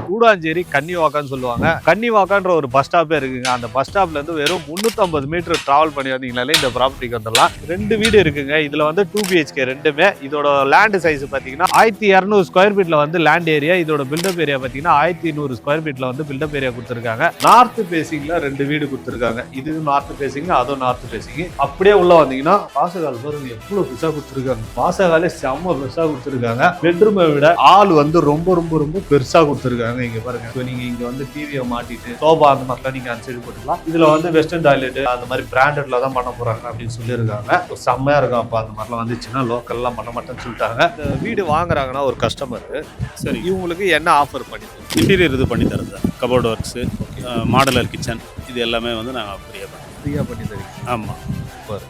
கூடாஞ்சேரி கன்னிவாக்கான்னு சொல்லுவாங்க. கன்னிவாக்கான்ற ஒரு பஸ் ஸ்டாப்பே இருக்குங்க. அந்த பஸ் ஸ்டாப்ல இருந்து வெறும் 350 மீட்டர் டிராவல் பண்ணி வந்தீங்கனாலே இந்த ப்ராப்பர்ட்டிக்கு வந்துடலாம். 2 வீடு இருக்குங்க. இதுல வந்து 2 BHK ரெண்டுமே. இதோட லேண்ட் சைஸ் பாத்தீங்கன்னா 1200 ஸ்கொயர் ஃபீட்ல வந்து லேண்ட் ஏரியா. இதோட பில்டப் ஏரியா பாத்தீங்கன்னா 1200 ஸ்கொயர் ஃபீட்ல வந்து பில்டப் ஏரியா கொடுத்துருக்காங்க. நார்த் பேசிங்ல 2 வீடு கொடுத்துருக்காங்க. இது நார்த் பேசிங், அதுவும் நார்த் பேசிங். அப்படியே உள்ள வந்தீங்கன்னா வாசகால் பாருங்க எவ்வளவு பெருசா கொடுத்துருக்காங்க. வாசகாலே செம்ம பெருசா கொடுத்துருக்காங்க. பெட்ரூமை விட ஆள் வந்து ரொம்ப ரொம்ப ரொம்ப பெருசா கொடுத்துருக்காங்க. இங்க பாருங்க, நீங்க இங்க வந்து டிவியை மாட்டிட்டு சோபா அந்த மாதிரிலாம் நீங்க அனுசரிச்சு போட்டுக்கலாம். இதுல வந்து வெஸ்டர்ன் டாய்லெட் அந்த மாதிரி பிராண்டட்ல தான் பண்ண போறாங்க அப்படின்னு சொல்லியிருக்காங்க. செம்மையா இருக்கும். அப்ப அந்த மாதிரிலாம் வந்துச்சுன்னா லோக்கல்லாம் பண்ண மாட்டேன்னு சொல்லிட்டாங்க. இந்த வீடு வாங்குறாங்கன்னா ஒரு கஸ்டமர், சரி இவங்களுக்கு என்ன ஆஃபர் பண்ணி இன்டீரியர் இது பண்ணி தருது, கபோர்ட் ஒர்க்ஸு, மாடலர் கிச்சன், இது எல்லாமே வந்து நாங்கள் ஃப்ரீயாக பண்ணி தருவீங்க. ஆமாம்.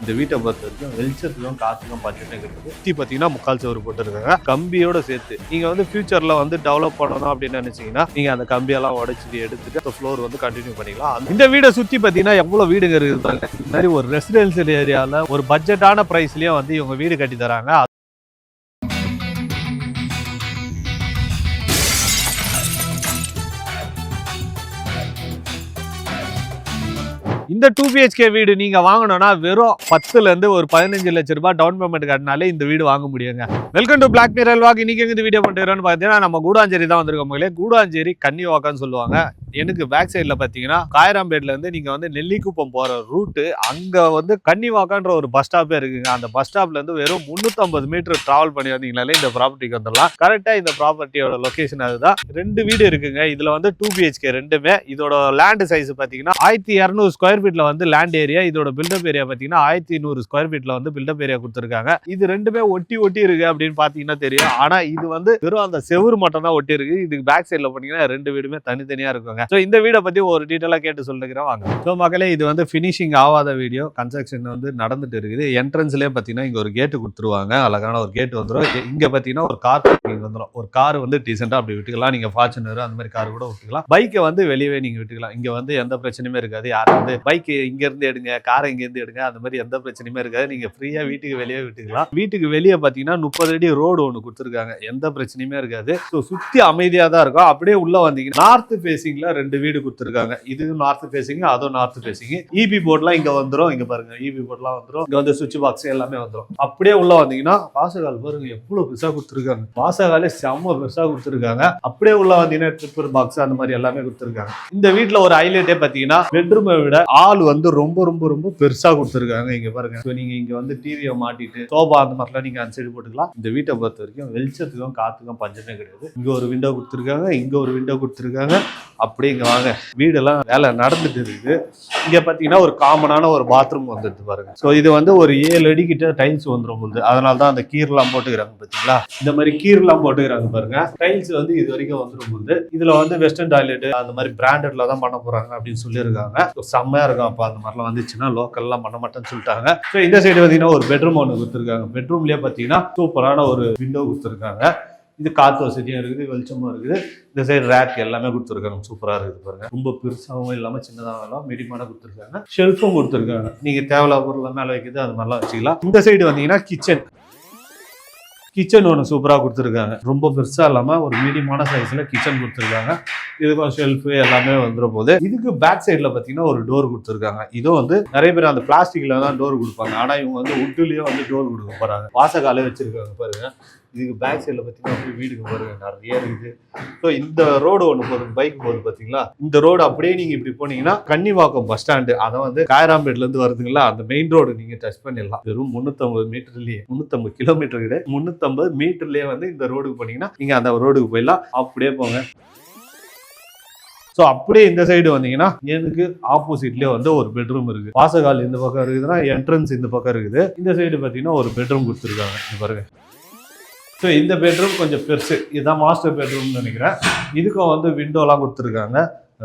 இந்த வீட்டை பொறுத்த வரைக்கும் வெளிச்சத்துக்கும் காத்துக்கும் பட்ஜெட்டே கிடையாது. சுற்றி பார்த்தீங்கன்னா 3/4 சவறு போட்டுருக்காங்க கம்பியோட சேர்த்து. நீங்க வந்து ஃபியூச்சர்ல வந்து டெவலப் பண்ணணும் அப்படின்னு நினைச்சீங்கன்னா நீங்க அந்த கம்பியெல்லாம் உடைச்சிட்டு எடுத்துட்டு அந்த ஃப்ளோர் வந்து கண்டினியூ பண்ணிக்கலாம். இந்த வீடை சுற்றி பார்த்தீங்கன்னா எவ்வளவு வீடுங்க இருக்குது. இந்த மாதிரி ஒரு ரெசிடென்சியல் ஏரியாவில் ஒரு பட்ஜெட்டான பிரைஸ்லயும் வந்து இவங்க வீடு கட்டி தராங்க. இந்த 2 BHK வீடு நீங்க வாங்கணும்னா வெறும் 10 ல இருந்து ஒரு 15 லட்சம் ரூபாய் டவுன் பேமெண்ட் கட்டினாலே இந்த வீடு வாங்க முடியுங்க. Welcome to black mirror walk. இன்னைக்கு இந்த வீடியோ பண்ணிட்டு பாத்தீங்கன்னா நம்ம கூடாஞ்சேரி தான் வந்திருக்கோம். மக்களே, கூடாஞ்சேரி கன்னிவாக்கான்னு சொல்லுவாங்க. எனக்கு பேக் சைட்ல பாத்தீங்கன்னா காயராம்பேட்ல இருந்து நீங்க வந்து நெல்லிக்குப்பம் போற ரூட்டு, அங்க வந்து கன்னிவாக்கான்ற ஒரு பஸ் ஸ்டாப்பே இருக்குங்க. அந்த பஸ் ஸ்டாப்ல இருந்து வெறும் 350 மீட்டர் டிராவல் பண்ணி வந்தீங்கனாலே இந்த ப்ராப்பர்ட்டிக்கு வந்துடலாம். கரெக்டா இந்த ப்ராப்பர்ட்டியோட லொகேஷன் அதுதான். 2 வீடு இருக்குங்க. இதுல வந்து 2 BHK ரெண்டுமே. இதோட லேண்ட் சைஸ் பாத்தீங்கன்னா 1200 ஸ்கொயர் ஃபீட்ல வந்து லேண்ட் ஏரியா. இதோட பில்டப் ஏரியா பாத்தீங்கன்னா 1200 ஸ்கொயர் ஃபீட்ல வந்து பில்டப் ஏரியா கொடுத்துருக்காங்க. இது ரெண்டுமே ஒட்டி ஒட்டி இருக்கு அப்படின்னு பாத்தீங்கன்னா தெரியும். ஆனா இது வந்து வெறும் அந்த செவுரு மட்டும் தான் ஒட்டி இருக்கு. இதுக்கு பேக் சைட்ல பாத்தீங்கன்னா 2 வீடுமே தனித்தனியா இருக்குங்க. சோ இந்த வீடை பத்தி ஒரு டீடைலா கேட்டு சொல்லுகிறேன் வாங்க. சோ மக்களே, இது வந்து பினிஷிங் ஆகாத வீடியோ. கன்ஸ்ட்ரக்ஷன் வந்து நடந்துட்டு இருக்குது. என்ட்ரன்ஸ்லயே பாத்தீங்கன்னா இங்க ஒரு கேட்டு கொடுத்துருவாங்க. அழகான ஒரு கேட் வந்துடும். இங்க பாத்தீங்கன்னா ஒரு கார் பார்க்கிங் வந்துடும். ஒரு கார் வந்து டீசெண்டா அப்படி விட்டுக்கலாம். நீங்க ஃபார்ச்சுனர் அந்த மாதிரி கார் கூட விட்டுக்கலாம். பைக்கை வந்து வெளியவே நீங்க விட்டுக்கலாம். இங்க வந்து எந்த பிரச்சனையுமே இருக்காது. யாரும் வந்து பைக் இங்க இருந்து எடுங்க, காரை இங்க இருந்து எடுங்க, அந்த மாதிரி எந்த பிரச்சனையுமே இருக்காது. நீங்க ஃப்ரீயா வீட்டுக்கு வெளியே விட்டுக்கலாம். வீட்டுக்கு வெளியே பாத்தீங்கன்னா 30 அடி ரோடு ஒண்ணு கொடுத்துருக்காங்க. எந்த பிரச்சனையுமே இருக்காது. சுத்தி அமைதியா தான் இருக்கும். அப்படியே உள்ள வந்தீங்கன்னா நார்த் பேசிங்ல 2 வீடு கொடுத்துருக்காங்க. இது நார்த் பேசிங், அதுவும் நார்த் பேசிங். இபி போர்ட்லாம் இங்க வந்துடும். இங்க பாருங்க, இபி போர்ட்லாம் வந்துடும். இங்க வந்து சுவிட்ச் பாக்ஸ் எல்லாமே வந்துடும். அப்படியே உள்ள வந்தீங்கன்னா வாசகால் பாருங்க எவ்வளவு பெருசா கொடுத்துருக்காங்க. வாசகாலே செம்ம பெருசா கொடுத்துருக்காங்க. அப்படியே உள்ள வந்தீங்கன்னா ட்ரிப்பர் பாக்ஸ் அந்த மாதிரி எல்லாமே கொடுத்துருக்காங்க. இந்த வீட்டுல ஒரு ஹைலைட்டே பாத்தீங்கன்னா பெட்ரூமை விட ஆள் வந்து ரொம்ப ரொம்ப ரொம்ப பெருசா கொடுத்துருக்காங்க. இங்க பாருங்க, நீங்க இங்க வந்து டிவியை மாட்டிட்டு சோபா அந்த மாதிரிலாம் நீங்க அனுசரிச்சு போட்டுக்கலாம். இந்த வீட்டை பொறுத்த வரைக்கும் வெளிச்சத்துக்கும் காத்துக்கும் பஞ்சமே கிடையாது. இங்க ஒரு விண்டோ கொடுத்துருக்காங்க, இங்க ஒரு விண்டோ கொடுத்துருக்காங்க. அப்படியே இங்க வாங்க, வீடெல்லாம் வேலை நடந்துட்டு இருக்கு. இங்க பாத்தீங்கன்னா ஒரு காமனான ஒரு பாத்ரூம் வந்துட்டு பாருங்க. சோ இது வந்து ஒரு 7 அடி கிட்ட டைல்ஸ் வந்துடும் போது. அதனாலதான் அந்த கீர்லாம் போட்டுக்கிறாங்க பாத்தீங்களா. இந்த மாதிரி கீர்லாம் போட்டுக்கிறாங்க பாருங்க. டைல்ஸ் வந்து இது வரைக்கும் வந்துடும் போது. இதுல வந்து வெஸ்டர்ன் டாய்லெட் அந்த மாதிரி பிராண்டட்ல தான் பண்ண போறாங்க அப்படின்னு சொல்லியிருக்காங்க. செம்மையா இருக்கும். அப்ப அந்த மாதிரிலாம் வந்துச்சுன்னா லோக்கல்லாம் பண்ண மாட்டேன்னு சொல்லிட்டாங்க. ஸோ இந்த சைடு பார்த்தீங்கன்னா ஒரு பெட்ரூம் ஒன்று கொடுத்துருக்காங்க. பெட்ரூம்லேயே பார்த்தீங்கன்னா சூப்பரான ஒரு விண்டோ கொடுத்துருக்காங்க. இது காற்று வசதியும் இருக்குது, வெளிச்சமும் இருக்குது. இந்த சைடு ரேக் எல்லாமே கொடுத்துருக்காங்க. சூப்பராக இருக்குது பாருங்க. ரொம்ப பெருசாகவும் இல்லாமல் சின்னதாகவும் இல்லாமல் மீடியமான கொடுத்துருக்காங்க. ஷெல்ஃபும் கொடுத்துருக்காங்க. நீங்கள் தேவையில்லாத பொருள் மேலே வைக்கிறது அது மாதிரிலாம் வச்சுக்கலாம். இந்த சைடு வந்தீங்கன்னா கிச்சன் ஒன்று சூப்பராக கொடுத்துருக்காங்க. ரொம்ப பெருசாக இல்லாமல் ஒரு மீடியமான சைஸில் கிச்சன் கொடுத்துருக்காங்க. இதுக்கும் ஷெல்ஃபு எல்லாமே வந்துடும் போது. இதுக்கு பேக் சைடில் பார்த்தீங்கன்னா ஒரு டோர் கொடுத்துருக்காங்க. இதுவும் வந்து நிறைய பேர் அந்த பிளாஸ்டிக்கில் தான் டோர் கொடுப்பாங்க. ஆனால் இவங்க வந்து உட்டுலேயே வந்து டோர் கொடுக்க போகிறாங்க. வாசகாலே வச்சுருக்காங்க பாருங்க. இதுக்கு பேக் சைடில் பார்த்தீங்கன்னா வீடுக்கு பாருங்க நிறைய இருக்குது. ஸோ இந்த ரோடு ஒன்று போகுது, பைக் போகுது பார்த்தீங்களா. இந்த ரோடு அப்படியே நீங்கள் இப்படி போனீங்கன்னா கன்னிவாக்கம் பஸ் ஸ்டாண்டு, அதை வந்து காயராம்பேட்லேருந்து வருதுங்களா, அந்த மெயின் ரோடு நீங்கள் டச் பண்ணிடலாம். வெறும் 350 மீட்டர்லேயே, 350 கிலோமீட்டர் கிடையாது, 350 மீட்டர்லேயே வந்து இந்த ரோடுக்கு போனீங்கன்னா நீங்கள் அந்த ரோடுக்கு போயிடலாம். அப்படியே போங்க. ஸோ அப்படியே இந்த சைடு வந்தீங்கன்னா எனக்கு ஆப்போசிட்லேயே வந்து ஒரு பெட்ரூம் இருக்கு. வாசகால் இந்த பக்கம் இருக்குதுன்னா என்ட்ரன்ஸ் இந்த பக்கம் இருக்குது. இந்த சைடு பார்த்தீங்கன்னா ஒரு பெட்ரூம் கொடுத்துருக்காங்க. இது பாருங்க. ஸோ இந்த பெட்ரூம் கொஞ்சம் பெருசு. இதுதான் மாஸ்டர் பெட்ரூம்னு நினைக்கிறேன். இதுக்கும் வந்து விண்டோலாம் கொடுத்துருக்காங்க.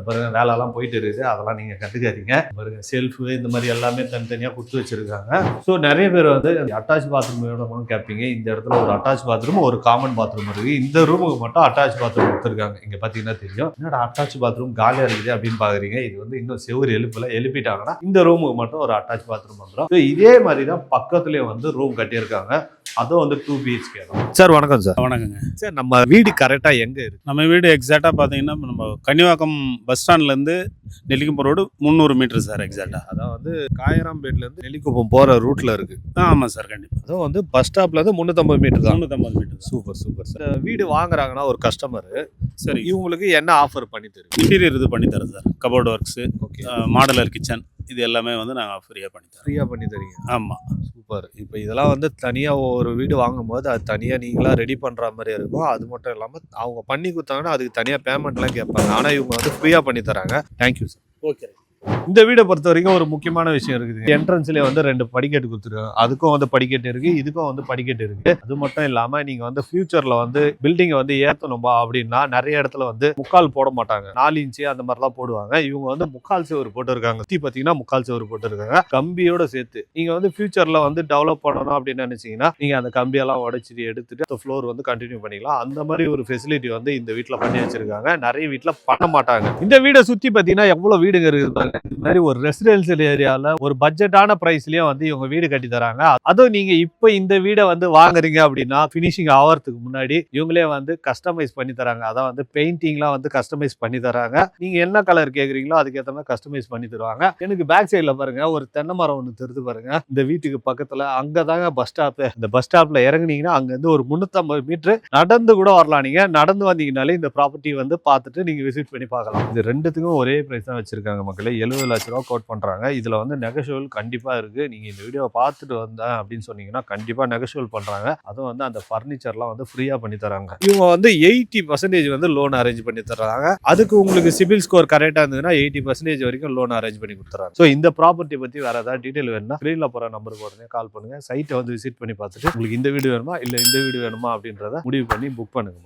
பாருங்க, வேலைலாம் போயிட்டு இருக்குது. அதெல்லாம் நீங்கள் கற்றுக்காதீங்க. பாருங்க, செல்ஃபு இந்த மாதிரி எல்லாமே தனித்தனியாக கொடுத்து வச்சிருக்காங்க. ஸோ நிறைய பேர் வந்து அட்டாச் பாத்ரூம் வேணும்னு கேட்பீங்க. இந்த இடத்துல ஒரு அட்டாச் பாத்ரூம், ஒரு காமன் பாத்ரூம் இருக்குது. இந்த ரூமுக்கு மட்டும் அட்டாச் பாத்ரூம் கொடுத்துருக்காங்க. இங்கே பார்த்தீங்கன்னா தெரியும். என்னோட அட்டாச் பாத்ரூம் காலியாக இருக்குது அப்படின்னு பார்க்குறீங்க. இது வந்து இன்னும் செவ்வறு எழுப்பிட்டாங்கன்னா இந்த ரூமுக்கு மட்டும் ஒரு அட்டாச் பாத்ரூம் வந்துடும். ஸோ இதே மாதிரி தான் பக்கத்துலேயே வந்து ரூம் கட்டியிருக்காங்க. அதுவும் வந்து 2 BHK தான். சார் வணக்கம் சார். வணக்கங்க. சார் நம்ம வீடு கரெக்டா எங்க இருக்கு? நம்ம வீடு எக்ஸாக்டாக பார்த்தீங்கன்னா நம்ம கன்னிவாக்கம் பஸ் ஸ்டாண்ட்லேருந்து நெல்லிக்குப்பம் ரோடு 300 மீட்டர் சார் எக்ஸாக்டாக. அதான் வந்து காயராம்பேட்ல இருந்து நெல்லிக்குப்பம் போற ரூட்ல இருக்கு. ஆமாம் சார் கண்டிப்பாக. அதுவும் வந்து பஸ் ஸ்டாப்ல இருந்து 350 மீட்டர் தான். 350 மீட்டர். Super super sir. வீடு வாங்குறாங்கன்னா ஒரு கஸ்டமர் சரி, இவங்களுக்கு என்ன ஆஃபர் பண்ணி தருவீங்க? இன்டீரியர் இது பண்ணி தரோம் sir. Cupboard works, okay, modeller kitchen, இது எல்லாமே வந்து நாங்கள் ஃப்ரீயாக பண்ணி தரோம். ஃப்ரீயா பண்ணி தரீங்க. ஆமாம். சூப்பர். இப்போ இதெல்லாம் வந்து தனியாக ஒரு வீடு வாங்கும்போது அது தனியாக நீங்களாக ரெடி பண்ணுற மாதிரி இருக்கும். அது மட்டும் இல்லாமல் அவங்க பண்ணி கொடுத்தாங்கன்னா அதுக்கு தனியாக பேமெண்ட்லாம் கேட்பாங்க. ஆனால் இவங்க வந்து ஃப்ரீயாக பண்ணி தராங்க. Thank you sir. ஓகே. இந்த வீடை பொறுத்த வரைக்கும் ஒரு முக்கியமான விஷயம் இருக்குது. என்ட்ரன்ஸ்லேயே வந்து 2 படிக்கட்டு கொடுத்துருக்காங்க. அதுக்கும் வந்து படிக்கட்டு இருக்கு, இதுக்கும் வந்து படிக்கட்டு இருக்கு. அது மட்டும் இல்லாம நீங்க வந்து ஃபியூச்சர்ல வந்து பில்டிங்கை வந்து ஏற்றணும்பா அப்படின்னா நிறைய இடத்துல வந்து முக்கால் போட மாட்டாங்க, 4 இன்ச்சு அந்த மாதிரிலாம் போடுவாங்க. இவங்க வந்து முக்கால் செவரு போட்டுருக்காங்க. சுத்தி பார்த்தீங்கன்னா முக்கால் செவரு போட்டுருக்காங்க கம்பியோட சேர்த்து. நீங்க வந்து ஃபியூச்சர்ல வந்து டெவலப் பண்ணணும் அப்படின்னு நினைச்சீங்கன்னா நீங்க அந்த கம்பியெல்லாம் உடைச்சிட்டு எடுத்துட்டு அந்த ஃப்ளோர் வந்து கண்டினியூ பண்ணிக்கலாம். அந்த மாதிரி ஒரு ஃபெசிலிட்டி வந்து இந்த வீட்டில் பண்ணி வச்சிருக்காங்க. நிறைய வீட்டில் பண்ண மாட்டாங்க. இந்த வீடை சுத்தி பார்த்தீங்கன்னா எவ்வளவு வீடுங்க இருக்குது. இது மாதிரி ஒரு ரெசிடென்சியல் ஏரியால ஒரு பட்ஜெட்டான பிரைஸ்லயே வந்து இவங்க வீடு கட்டி தராங்க. அதுவும் நீங்க இப்ப இந்த வீடை வந்து வாங்குறீங்க அப்படின்னா பினிஷிங் ஆகிறதுக்கு முன்னாடி இவங்களே வந்து கஸ்டமைஸ் பண்ணி தராங்க. அதான் வந்து பெயிண்டிங்லாம் வந்து கஸ்டமைஸ் பண்ணி தராங்க. நீங்க என்ன கலர் கேக்குறீங்களோ அதுக்கேற்ற மாதிரி கஸ்டமைஸ் பண்ணி தருவாங்க. எனக்கு பேக் சைட்ல பாருங்க ஒரு தென்னை மரம் ஒன்று தெரிது பாருங்க. இந்த வீட்டுக்கு பக்கத்துல அங்கதாங்க பஸ் ஸ்டாப். இந்த பஸ் ஸ்டாப்ல இறங்குனீங்கன்னா அங்க இருந்து ஒரு 350 மீட்டர் நடந்து கூட வரலாம். நீங்க நடந்து வந்தீங்கனாலே இந்த ப்ராப்பர்ட்டி வந்து பார்த்துட்டு நீங்க விசிட் பண்ணி பார்க்கலாம். இது ரெண்டுத்துக்கும் ஒரே பிரைஸ் தான் வச்சிருக்காங்க மக்களே. 70 லட்ச ரூபா கோட் பண்றாங்க. இதுல வந்து நெகோஷியபிள் கண்டிப்பா இருக்கு. நீங்க இந்த வீடியோவை பார்த்துட்டு வந்தேன் அப்படின்னு சொன்னீங்கன்னா கண்டிப்பா நெகோஷியபிள் பண்றாங்க. அதுவும் வந்து அந்த ஃபர்னிச்சர்லாம் வந்து ஃப்ரீயா பண்ணி தராங்க. இவங்க வந்து 80% வந்து லோன் அரேஞ்ச் பண்ணி தராங்க. அதுக்கு உங்களுக்கு சிபில் ஸ்கோர் கரெக்டா இருந்ததுன்னா 80% வரைக்கும் லோன் அரேஞ்ச் பண்ணி கொடுத்துறாங்க. ஸோ இந்த ப்ராப்பர்ட்டி பத்தி வேற ஏதாவது டீடைல் வேணும்னா ஸ்கிரீன்ல போற நம்பருக்கு உடனே கால் பண்ணுங்க. சைட்டை வந்து விசிட் பண்ணி பார்த்துட்டு உங்களுக்கு இந்த வீடு வேணுமா இல்ல இந்த வீடு வேணுமா அப்படின்றத முடிவு பண்ணி புக் பண்ணுங்க.